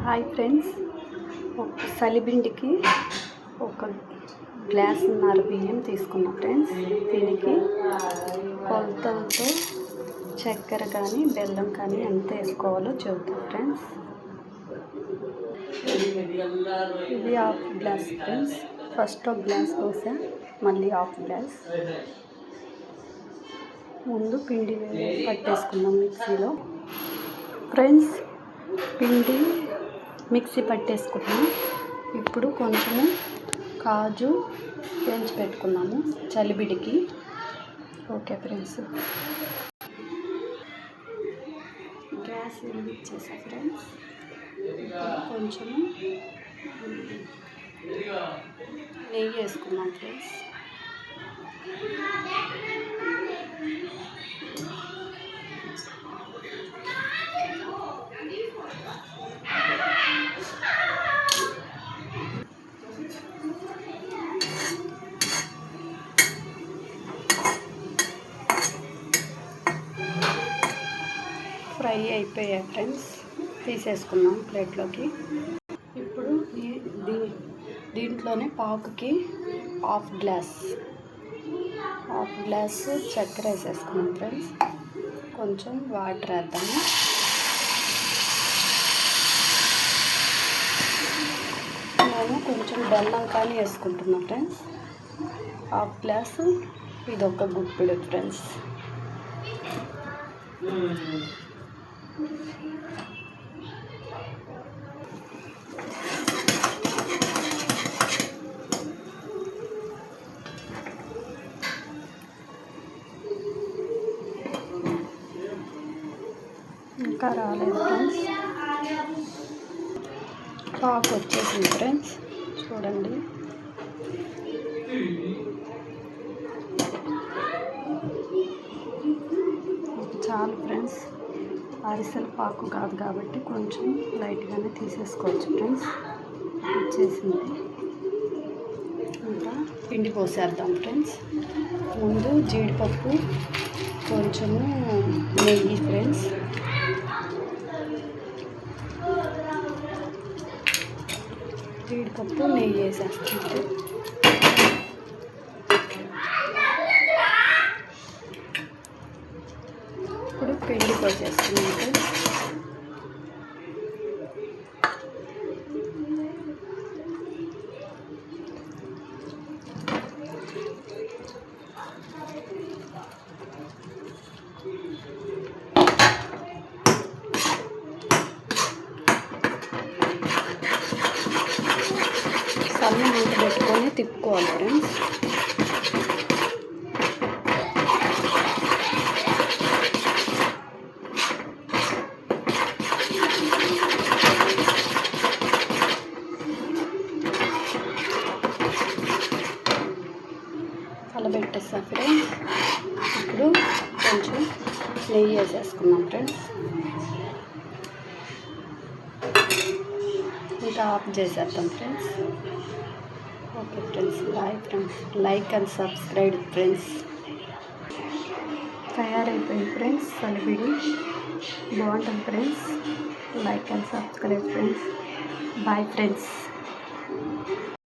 Hi friends, సలిబిండికి ఒక గ్లాసున్నర బియ్యం తీసుకున్నా ఫ్రెండ్స్. దీనికి కొలతలతో చక్కెర కానీ బెల్లం కానీ ఎంత వేసుకోవాలో చెబుతా ఫ్రెండ్స్. ఇది హాఫ్ గ్లాస్ ఫ్రెండ్స్. ఫస్ట్ ఒక గ్లాస్ పోసా, మళ్ళీ హాఫ్ గ్లాస్. ముందు పిండి పట్టేసుకున్నాం మిక్సీలో ఫ్రెండ్స్. పిండి మిక్సీ పట్టేసుకున్నాం. ఇప్పుడు కొంచెము కాజు వేయించి పెట్టుకున్నాము చలిబిడికి. ఓకే ఫ్రెండ్స్, గ్యాస్ వెలిగించేసా ఫ్రెండ్స్. కొంచెము నెయ్యి వేసుకున్నాం ఫ్రెండ్స్. ఫ్రై అయిపోయాయి ఫ్రెండ్స్, తీసేసుకున్నాం ప్లేట్లోకి. ఇప్పుడు దీంట్లోనే పాకుకి హాఫ్ గ్లాస్ చక్కెర వేసేసుకున్నాం ఫ్రెండ్స్. కొంచెం వాటర్ వేద్దాము. నేను కొంచెం బెల్లం కానీ వేసుకుంటున్నాం ఫ్రెండ్స్. హాఫ్ గ్లాసు, ఇది ఒక గుప్పిడు ఫ్రెండ్స్. ఇంకా రాలేదు ఫ్రెండ్స్, పాకు వచ్చేసింది ఫ్రెండ్స్. చూడండి, చాలు ఫ్రెండ్స్. అరిసెల పాకు కాదు కాబట్టి కొంచెం లైట్గానే తీసేసుకోవచ్చు ఫ్రెండ్స్. వచ్చేసింది. ఇంకా పిండి పోసేద్దాం ఫ్రెండ్స్. ముందు జీడిపప్పు, కొంచెము నెయ్యి ఫ్రెండ్స్. జీడిపప్పు నెయ్యి వేసేస్తుంటే ఇప్పుడు పిండి పోసేస్తున్నాం. సన్న మంట పెట్టుకొని తిప్పుకోవాలి ఫ్రెండ్స్. కలబెట్టేస్తా ఫ్రెండ్స్. ఇప్పుడు కొంచెం నెయ్యి వేసేసుకున్నాం ఫ్రెండ్స్. ఇంకా ఆఫ్ చేసేద్దాం friends. Okay friends, bye friends. Like and subscribe friends. తయారైపోయింది ఫ్రెండ్స్ సలిబిడి. బాగుంటుంది friends. Like and subscribe friends. Bye friends.